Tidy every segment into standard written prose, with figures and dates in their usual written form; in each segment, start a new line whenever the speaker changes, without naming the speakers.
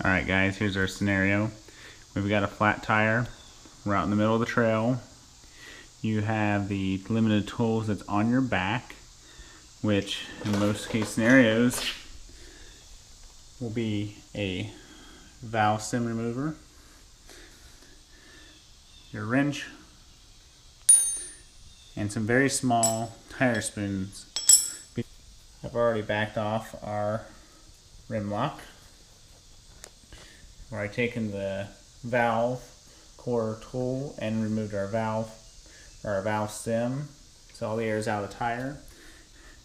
Alright guys, here's our scenario. We've got a flat tire. We're out in the middle of the trail. You have the limited tools that's on your back, which in most case scenarios will be a valve stem remover, your wrench, and some very small tire spoons. I've already backed off our rim lock, where I've taken the valve core tool and removed our valve stem, so all the air is out of the tire.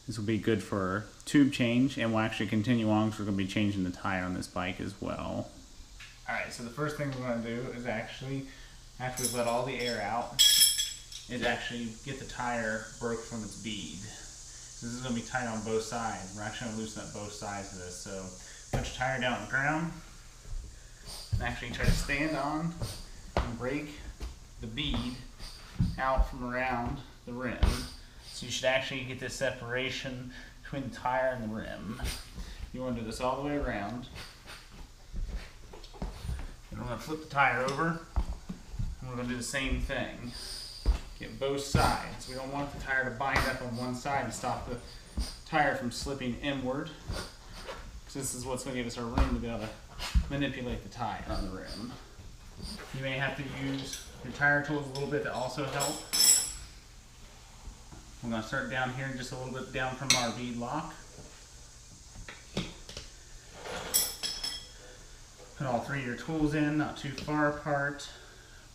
This will be good for tube change, and we'll actually continue on because we're going to be changing the tire on this bike as well. Alright, so the first thing we're going to do is actually, after we've let all the air out, is actually get the tire broke from its bead. So this is going to be tight on both sides. We're actually going to loosen up both sides of this. So put your tire down on the ground and actually try to stand on and break the bead out from around the rim. So you should actually get this separation between the tire and the rim. You want to do this all the way around. And we're going to flip the tire over, and we're going to do the same thing. Get both sides. We don't want the tire to bind up on one side and stop the tire from slipping inward. So this is what's going to give us our room to be able to manipulate the tire on the rim. You may have to use your tire tools a little bit to also help. We're going to start down here, just a little bit down from our bead lock. Put all three of your tools in, not too far apart.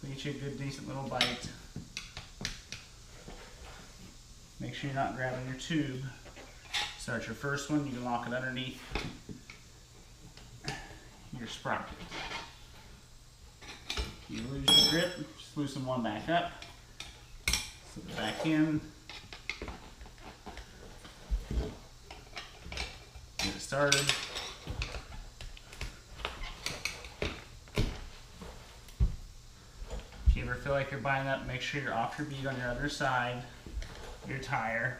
Get you a good, decent little bite. Make sure you're not grabbing your tube. Start your first one, you can lock it underneath your sprocket. If you lose your grip, just loosen one back up, slip it back in, get it started. If you ever feel like you're binding up, make sure you're off your bead on your other side, your tire.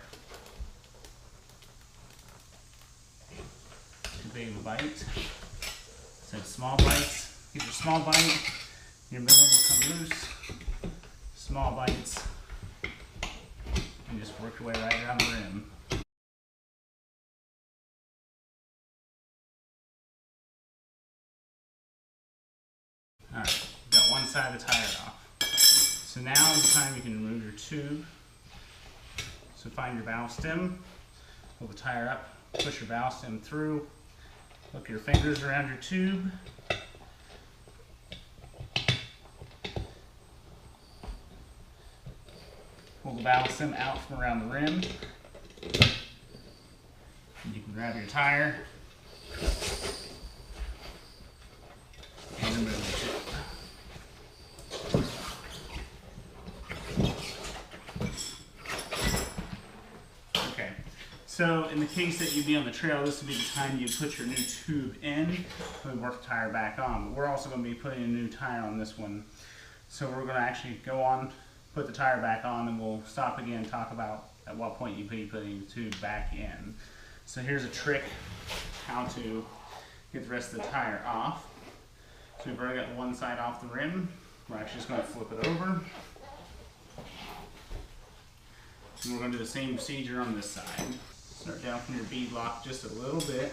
Too big of a bite. So small bites. Get your small bite. Your middle will come loose. Small bites. And just work your way right around the rim. Alright, got one side of the tire off. So now is the time you can remove your tube. So find your valve stem, pull the tire up, push your valve stem through, hook your fingers around your tube, pull the valve stem out from around the rim, and you can grab your tire and remove the tube. So in the case that you'd be on the trail, this would be the time you put your new tube in and work the tire back on. But we're also going to be putting a new tire on this one. So we're going to actually go on, put the tire back on, and we'll stop again and talk about at what point you be putting the tube back in. So here's a trick how to get the rest of the tire off. So we've already got one side off the rim. We're actually just going to flip it over. And we're going to do the same procedure on this side. Start down from your bead lock just a little bit.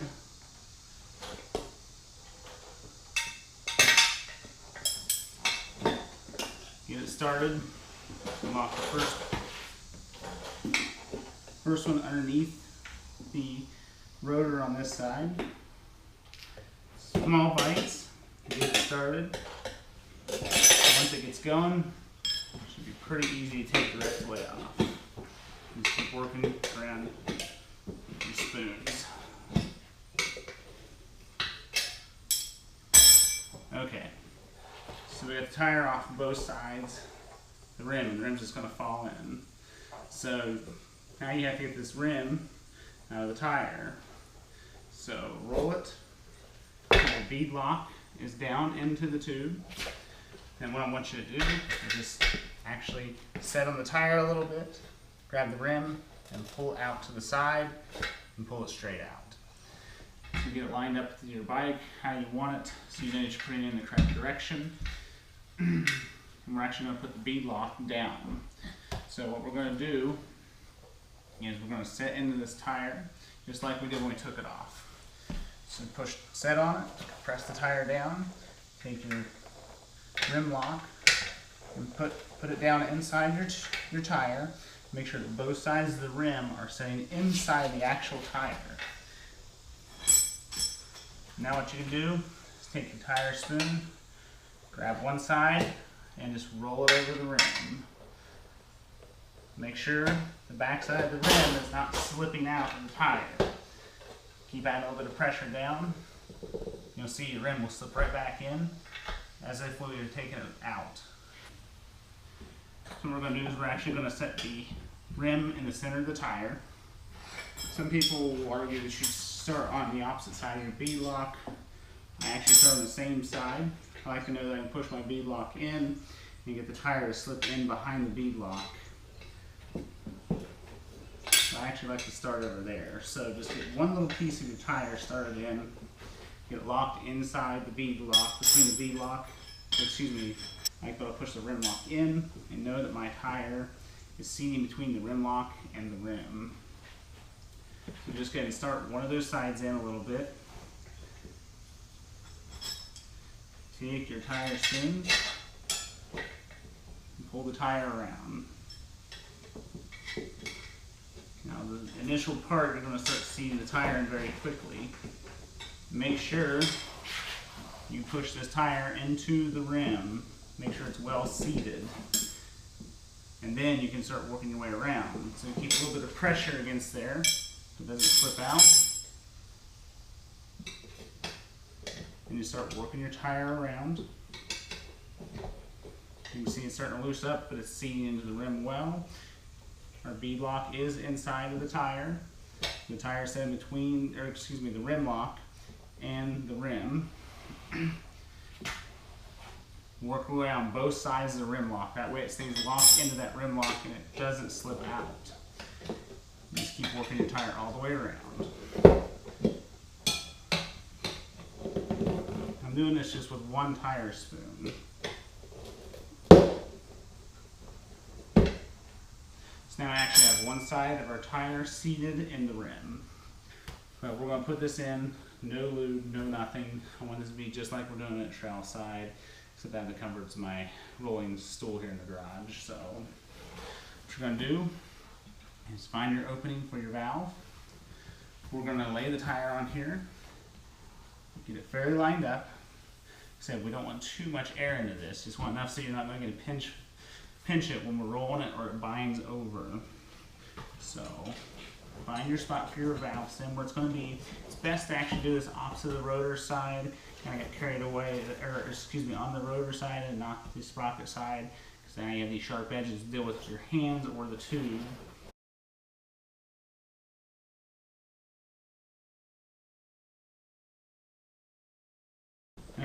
Get it started. Come off the first one underneath the rotor on this side. Small bites to get it started. Once it gets going, it should be pretty easy to take the rest of the way off. Just keep working around your spoons. Okay, so we got the tire off both sides, the rim's just going to fall in. So now you have to get this rim out of the tire. So roll it, the bead lock is down into the tube. And what I want you to do is just actually set on the tire a little bit, grab the rim and pull it out to the side and pull it straight out. So get it lined up with your bike how you want it, so you know you're putting it in the correct direction. And we're actually going to put the bead lock down. So what we're going to do is we're going to set into this tire just like we did when we took it off. So push set on it, press the tire down, take your rim lock and put it down inside your tire. Make sure that both sides of the rim are sitting inside the actual tire. Now what you can do is take your tire spoon, grab one side, and just roll it over the rim. Make sure the back side of the rim is not slipping out of the tire. Keep adding a little bit of pressure down. You'll see your rim will slip right back in as if we were taking it out. So what we're going to do is we're actually going to set the rim in the center of the tire. Some people will argue that you should start on the opposite side of your bead lock. I actually start on the same side. I like to know that I can push my bead lock in and get the tire to slip in behind the bead lock. So I actually like to start over there. So just get one little piece of your tire started in, get it locked inside the bead lock, between the bead lock, excuse me, I like to push the rim lock in and know that my tire is seating between the rim lock and the rim. So just go ahead and start one of those sides in a little bit. Take your tire spoon and pull the tire around. Now the initial part, you're going to start seating the tire in very quickly. Make sure you push this tire into the rim. Make sure it's well seated. And then you can start working your way around. So keep a little bit of pressure against there so it doesn't slip out. And you start working your tire around. You can see it's starting to loose up, but it's seating into the rim well. Our bead lock is inside of the tire. The tire is set in between, or excuse me, the rim lock and the rim. Work around both sides of the rim lock. That way it stays locked into that rim lock and it doesn't slip out. Just keep working your tire all the way around. I'm doing this just with one tire spoon. So now I actually have one side of our tire seated in the rim. But we're going to put this in, no lube, no nothing. I want this to be just like we're doing it at trailside, except I have the comforts of my rolling stool here in the garage. So what you're going to do is find your opening for your valve. We're going to lay the tire on here, get it fairly lined up. So we don't want too much air into this, just want enough so you're not going to pinch it when we're rolling it or it binds over. So find your spot for your valve stem where it's going to be. It's best to actually do this opposite of the rotor side. Kind of get carried away, or excuse me, on the rotor side and not the sprocket side, because now you have these sharp edges to deal with your hands or the tube.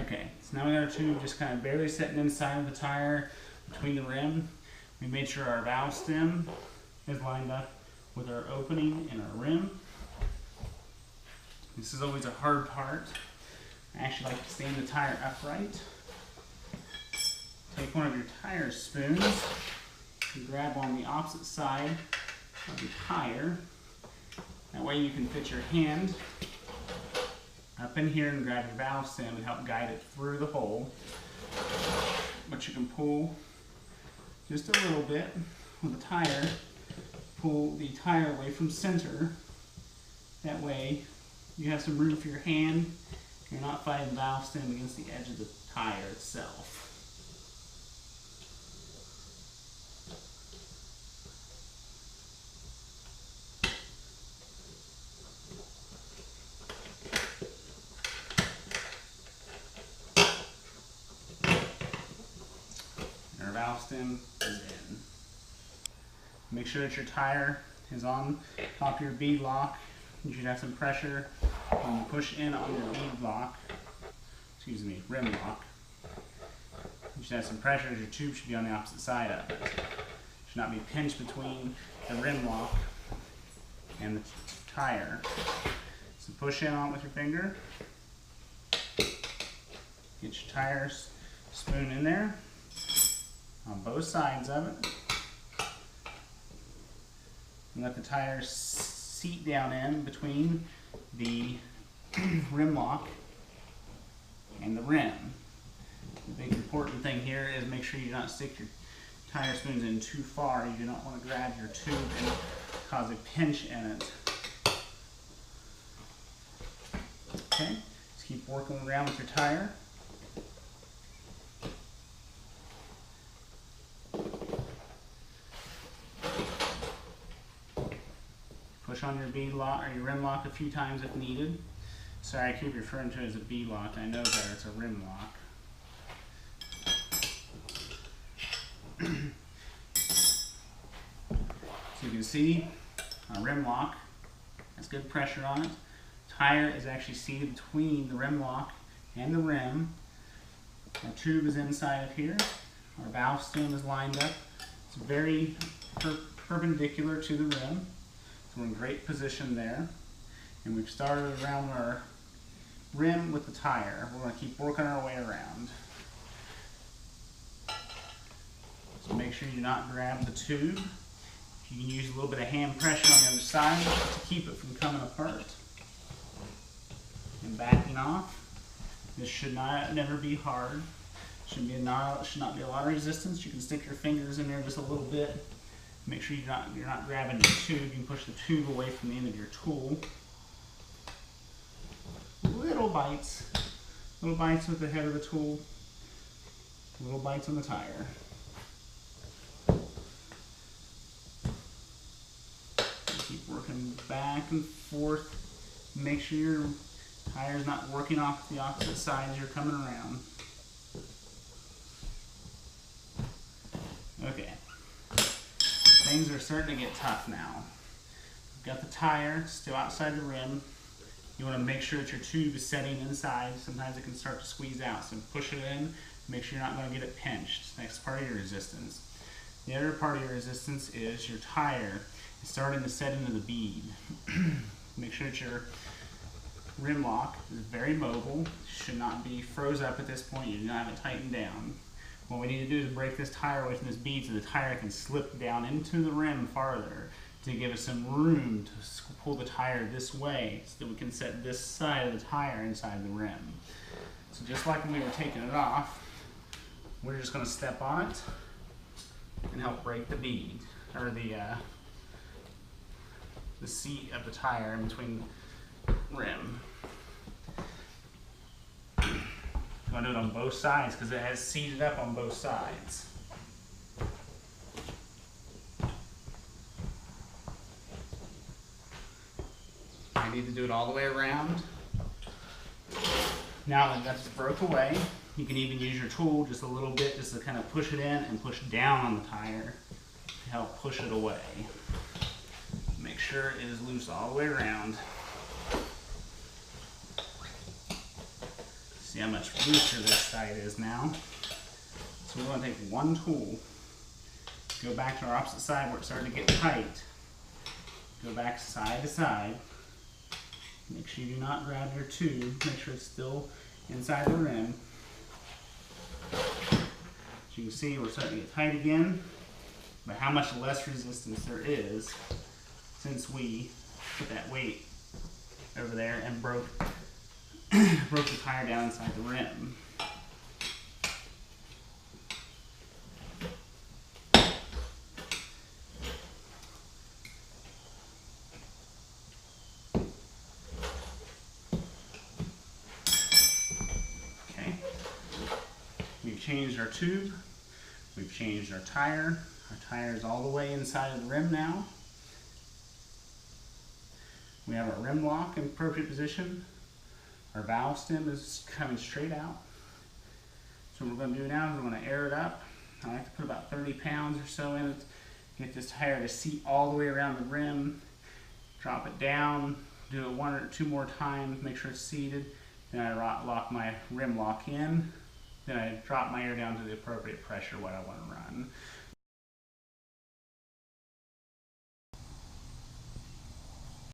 Okay, so now we got our tube just kind of barely sitting inside of the tire between the rim. We made sure our valve stem is lined up with our opening in our rim. This is always a hard part. I actually like to stand the tire upright. Take one of your tire spoons and grab on the opposite side of the tire. That way you can fit your hand up in here and grab your valve stem and help guide it through the hole. But you can pull just a little bit with the tire. Pull the tire away from center. That way you have some room for your hand. You're not fighting the valve stem against the edge of the tire itself. And our valve stem is in. Make sure that your tire is on top of your bead lock. You should have some pressure when you push in on your bead lock, excuse me, rim lock. You should have some pressure as your tube should be on the opposite side of it. It should not be pinched between the rim lock and the tire. So push in on it with your finger. Get your tire spoon in there on both sides of it. And let the tire seat down in between the rim lock and the rim. The big important thing here is make sure you don't stick your tire spoons in too far. You do not want to grab your tube and cause a pinch in it. Okay, just keep working around with your tire. Push on your bead lock or your rim lock a few times if needed. Sorry, I keep referring to it as a bead lock. I know better, it's a rim lock. So you can see our rim lock has good pressure on it. Tire is actually seated between the rim lock and the rim. Our tube is inside of here. Our valve stem is lined up. It's very perpendicular to the rim. So we're in great position there. And we've started around our rim with the tire. We're going to keep working our way around. So make sure you do not grab the tube. You can use a little bit of hand pressure on the other side to keep it from coming apart. And backing off. This should never be hard. Should not be a lot of resistance. You can stick your fingers in there just a little bit. Make sure you're not grabbing your tube. You can push the tube away from the end of your tool. Little bites with the head of the tool. Little bites on the tire. Keep working back and forth. Make sure your tire's not working off the opposite side as you're coming around. Okay. Things are starting to get tough now. You've got the tire still outside the rim. You want to make sure that your tube is setting inside. Sometimes it can start to squeeze out, so push it in. Make sure you're not going to get it pinched. Next part of your resistance. The other part of your resistance is your tire is starting to set into the bead. Make sure that your rim lock is very mobile. Should not be froze up at this point. You do not have it tightened down. What we need to do is break this tire away from this bead so the tire can slip down into the rim farther to give us some room to pull the tire this way so that we can set this side of the tire inside the rim. So just like when we were taking it off, we're just going to step on it and help break the bead, or the seat of the tire in between rim. I'm going to do it on both sides because it has seated up on both sides. I need to do it all the way around. Now that that's broke away, you can even use your tool just a little bit just to kind of push it in and push down on the tire to help push it away. Make sure it is loose all the way around. See how much looser this side is now. So we're going to take one tool, go back to our opposite side where it's starting to get tight, go back side to side. Make sure you do not grab your tube, make sure it's still inside the rim. As you can see, we're starting to get tight again, but how much less resistance there is since we put that weight over there and broke the tire down inside the rim. Okay, we've changed our tube, we've changed our tire. Our tire is all the way inside of the rim now. We have our rim lock in appropriate position. Our valve stem is coming straight out. So what we're going to do now is we're going to air it up. I like to put about 30 pounds or so in it. Get this tire to seat all the way around the rim. Drop it down. Do it one or two more times. Make sure it's seated. Then I lock my rim lock in. Then I drop my air down to the appropriate pressure what I want to run.